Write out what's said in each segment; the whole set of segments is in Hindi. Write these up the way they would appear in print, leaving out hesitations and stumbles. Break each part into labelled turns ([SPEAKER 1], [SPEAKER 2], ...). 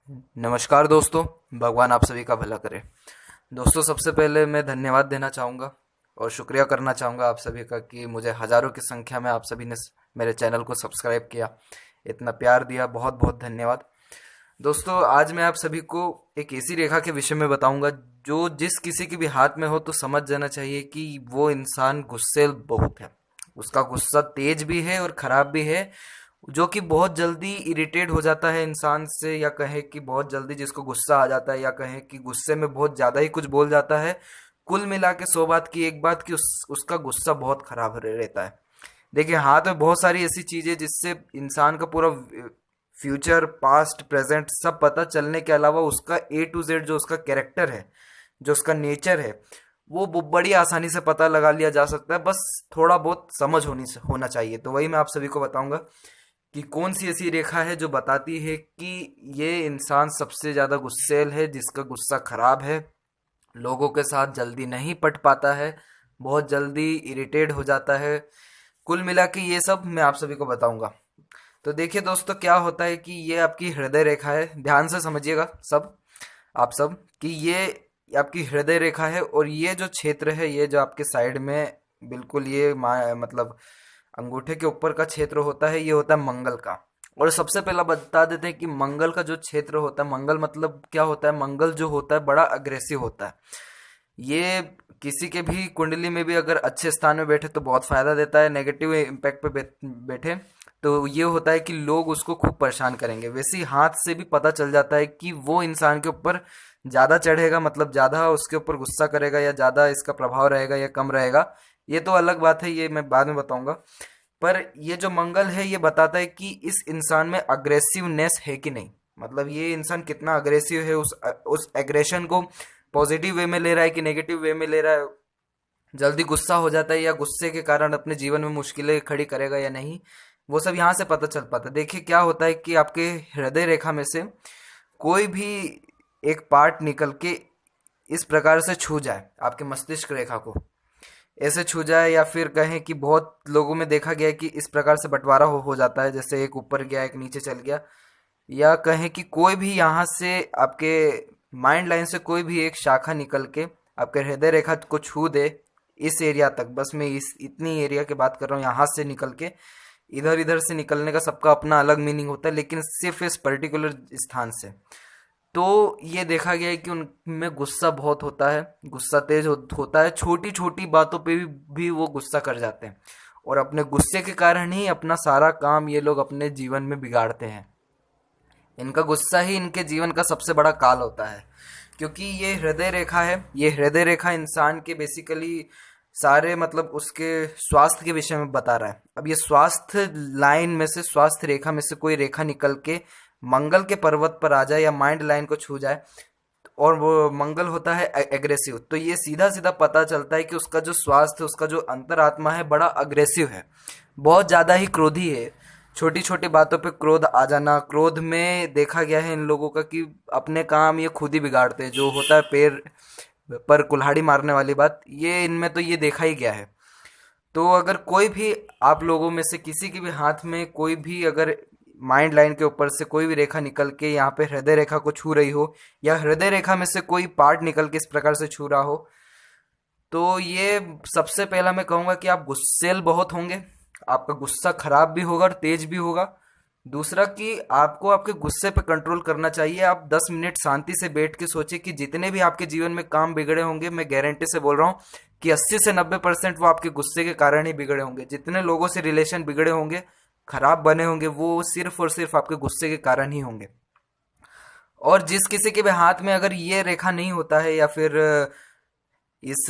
[SPEAKER 1] नमस्कार दोस्तों। भगवान आप सभी का भला करे। दोस्तों, सबसे पहले मैं धन्यवाद देना चाहूँगा और शुक्रिया करना चाहूँगा आप सभी का कि मुझे हज़ारों की संख्या में आप सभी ने मेरे चैनल को सब्सक्राइब किया, इतना प्यार दिया। बहुत बहुत धन्यवाद। दोस्तों, आज मैं आप सभी को एक ऐसी रेखा के विषय में बताऊंगा जो जिस किसी के भी हाथ में हो तो समझ जाना चाहिए कि वो इंसान गुस्सैल बहुत है। उसका गुस्सा तेज भी है और खराब भी है, जो कि बहुत जल्दी इरिटेट हो जाता है इंसान से, या कहे कि बहुत जल्दी जिसको गुस्सा आ जाता है, या कहे कि गुस्से में बहुत ज़्यादा ही कुछ बोल जाता है। कुल मिला के 100 बात की एक बात कि उसका गुस्सा बहुत खराब रहता है। देखिए, हाथ में बहुत सारी ऐसी चीज़ें जिससे इंसान का पूरा फ्यूचर, पास्ट, प्रेजेंट सब पता चलने के अलावा उसका A to Z जो उसका कैरेक्टर है, जो उसका नेचर है, वो बड़ी आसानी से पता लगा लिया जा सकता है। बस थोड़ा बहुत समझ होना चाहिए। तो वही मैं आप सभी को बताऊंगा कि कौन सी ऐसी रेखा है जो बताती है कि ये इंसान सबसे ज़्यादा गुस्सैल है, जिसका गुस्सा खराब है, लोगों के साथ जल्दी नहीं पट पाता है, बहुत जल्दी इरिटेट हो जाता है। कुल मिला के ये सब मैं आप सभी को बताऊंगा। तो देखिए दोस्तों, क्या होता है कि ये आपकी हृदय रेखा है। ध्यान से समझिएगा सब, आप सब, कि ये आपकी हृदय रेखा है। और ये जो क्षेत्र है, ये जो आपके साइड में बिल्कुल ये मतलब अंगूठे के ऊपर का क्षेत्र होता है, ये होता है मंगल का। और सबसे पहला बता देते हैं कि मंगल का जो क्षेत्र होता है, मंगल मतलब क्या होता है, मंगल जो होता है बड़ा अग्रेसिव होता है। ये किसी के भी कुंडली में भी अगर अच्छे स्थान में बैठे तो बहुत फायदा देता है, नेगेटिव इम्पैक्ट पे बैठे तो ये होता है कि लोग उसको खूब परेशान करेंगे। वैसे ही हाथ से भी पता चल जाता है कि वो इंसान के ऊपर ज़्यादा चढ़ेगा, मतलब ज़्यादा उसके ऊपर गुस्सा करेगा, या ज़्यादा इसका प्रभाव रहेगा या कम रहेगा। ये तो अलग बात है, ये मैं बाद में बताऊंगा। पर ये जो मंगल है, ये बताता है कि इस इंसान में अग्रेसिवनेस है कि नहीं, मतलब ये इंसान कितना अग्रेसिव है, उस एग्रेशन को पॉजिटिव वे में ले रहा है कि नेगेटिव वे में ले रहा है, जल्दी गुस्सा हो जाता है या गुस्से के कारण अपने जीवन में मुश्किलें खड़ी करेगा या नहीं, वो सब यहाँ से पता चल पाता है। देखिए, क्या होता है कि आपके हृदय रेखा में से कोई भी एक पार्ट निकल के इस प्रकार से छू जाए आपके मस्तिष्क रेखा को, ऐसे छू जाए, या फिर कहें कि बहुत लोगों में देखा गया है कि इस प्रकार से बंटवारा हो जाता है, जैसे एक ऊपर गया एक नीचे चल गया। या कहें कि कोई भी यहाँ से आपके माइंड लाइन से कोई भी एक शाखा निकल के आपके हृदय रेखा को छू दे, इस एरिया तक, बस मैं इस इतनी एरिया की बात कर रहा हूँ, यहाँ से निकल के इधर इधर से निकलने का सबका अपना अलग मीनिंग होता है, लेकिन सिर्फ इस पर्टिकुलर स्थान से। तो ये देखा गया है कि उनमें गुस्सा बहुत होता है, गुस्सा तेज होता है, छोटी छोटी बातों पे भी वो गुस्सा कर जाते हैं, और अपने गुस्से के कारण ही अपना सारा काम ये लोग अपने जीवन में बिगाड़ते हैं। इनका गुस्सा ही इनके जीवन का सबसे बड़ा काल होता है, क्योंकि ये हृदय रेखा है। ये हृदय रेखा इंसान के बेसिकली सारे, मतलब उसके स्वास्थ्य के विषय में बता रहा है। अब ये स्वास्थ्य लाइन में से, स्वास्थ्य रेखा में से कोई रेखा निकल के मंगल के पर्वत पर आ जाए या माइंड लाइन को छू जाए, और वो मंगल होता है एग्रेसिव, तो ये सीधा सीधा पता चलता है कि उसका जो स्वास्थ्य, उसका जो अंतरात्मा है, बड़ा अग्रेसिव है, बहुत ज़्यादा ही क्रोधी है। छोटी छोटी बातों पे क्रोध आ जाना, क्रोध में देखा गया है इन लोगों का कि अपने काम ये खुद ही बिगाड़ते हैं, जो होता है पैर पर कुल्हाड़ी मारने वाली बात, ये इनमें तो ये देखा ही गया है। तो अगर कोई भी आप लोगों में से किसी के भी हाथ में कोई भी अगर माइंड लाइन के ऊपर से कोई भी रेखा निकल के यहाँ पे हृदय रेखा को छू रही हो, या हृदय रेखा में से कोई पार्ट निकल के इस प्रकार से छू रहा हो, तो ये सबसे पहला मैं कहूँगा कि आप गुस्सैल बहुत होंगे, आपका गुस्सा खराब भी होगा और तेज भी होगा। दूसरा कि आपको आपके गुस्से पे कंट्रोल करना चाहिए। आप 10 मिनट शांति से बैठ के सोचिए कि जितने भी आपके जीवन में काम बिगड़े होंगे, मैं गारंटी से बोल रहा हूँ कि 80 से 90% वो आपके गुस्से के कारण ही बिगड़े होंगे। जितने लोगों से रिलेशन बिगड़े होंगे, खराब बने होंगे, वो सिर्फ और सिर्फ आपके गुस्से के कारण ही होंगे। और जिस किसी के भी हाथ में अगर ये रेखा नहीं होता है, या फिर इस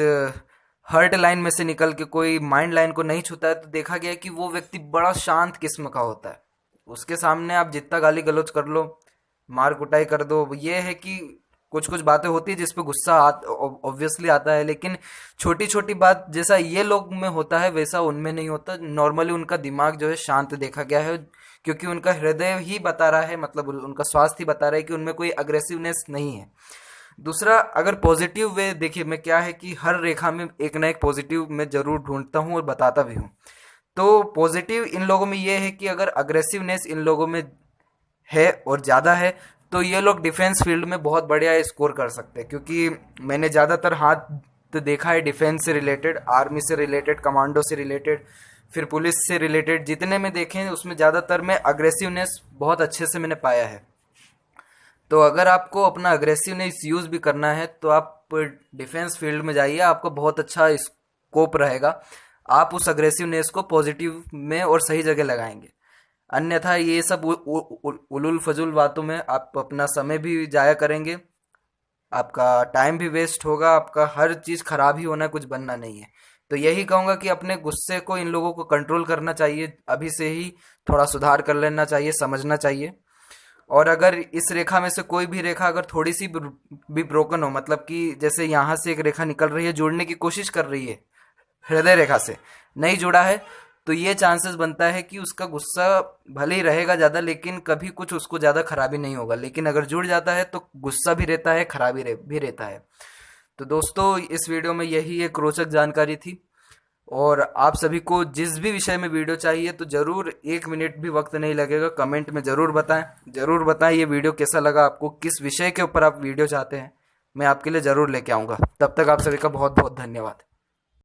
[SPEAKER 1] हर्ट लाइन में से निकल के कोई माइंड लाइन को नहीं छूता है, तो देखा गया है कि वो व्यक्ति बड़ा शांत किस्म का होता है। उसके सामने आप जितना गाली गलौज कर लो, मार कुटाई कर दो, ये है कि कुछ कुछ बातें होती है जिसपे गुस्सा ऑब्वियसली आता है, लेकिन छोटी छोटी बात जैसा ये लोग में होता है वैसा उनमें नहीं होता। नॉर्मली उनका दिमाग जो है शांत देखा गया है, क्योंकि उनका हृदय ही बता रहा है, मतलब उनका स्वास्थ्य ही बता रहा है कि उनमें कोई अग्रेसिवनेस नहीं है। दूसरा, अगर पॉजिटिव वे देखिए, मैं क्या है कि हर रेखा में एक ना एक पॉजिटिव मैं जरूर ढूंढता हूँ और बताता भी हूँ। तो पॉजिटिव इन लोगों में ये है कि अगर अग्रेसिवनेस इन लोगों में है और ज़्यादा है, तो ये लोग डिफेंस फील्ड में बहुत बढ़िया स्कोर कर सकते हैं, क्योंकि मैंने ज़्यादातर हाथ देखा है डिफेंस से रिलेटेड, आर्मी से रिलेटेड, कमांडो से रिलेटेड, फिर पुलिस से रिलेटेड, जितने में देखे हैं उसमें ज़्यादातर में अग्रेसिवनेस बहुत अच्छे से मैंने पाया है। तो अगर आपको अपना अग्रेसिवनेस यूज़ भी करना है तो आप डिफेंस फील्ड में जाइए, आपको बहुत अच्छा स्कोप रहेगा। आप उस अग्रेसिवनेस को पॉजिटिव में और सही जगह लगाएंगे। अन्यथा ये सब उलुल फजुल बातों में आप अपना समय भी जाया करेंगे, आपका टाइम भी वेस्ट होगा, आपका हर चीज़ खराब ही होना है, कुछ बनना नहीं है। तो यही कहूँगा कि अपने गुस्से को, इन लोगों को कंट्रोल करना चाहिए, अभी से ही थोड़ा सुधार कर लेना चाहिए, समझना चाहिए। और अगर इस रेखा में से कोई भी रेखा अगर थोड़ी सी भी ब्रोकन हो, मतलब कि जैसे यहाँ से एक रेखा निकल रही है, जुड़ने की कोशिश कर रही है, हृदय रेखा से नहीं जुड़ा है, तो ये चांसेस बनता है कि उसका गुस्सा भले ही रहेगा ज़्यादा, लेकिन कभी कुछ उसको ज़्यादा खराबी नहीं होगा। लेकिन अगर जुड़ जाता है तो गुस्सा भी रहता है, खराबी भी रहता है। तो दोस्तों, इस वीडियो में यही एक रोचक जानकारी थी। और आप सभी को जिस भी विषय में वीडियो चाहिए तो ज़रूर, 1 मिनट भी वक्त नहीं लगेगा, कमेंट में ज़रूर बताएं। ज़रूर बताएं ये वीडियो कैसा लगा आपको, किस विषय के ऊपर आप वीडियो चाहते हैं, मैं आपके लिए ज़रूर लेके आऊँगा। तब तक आप सभी का बहुत बहुत धन्यवाद।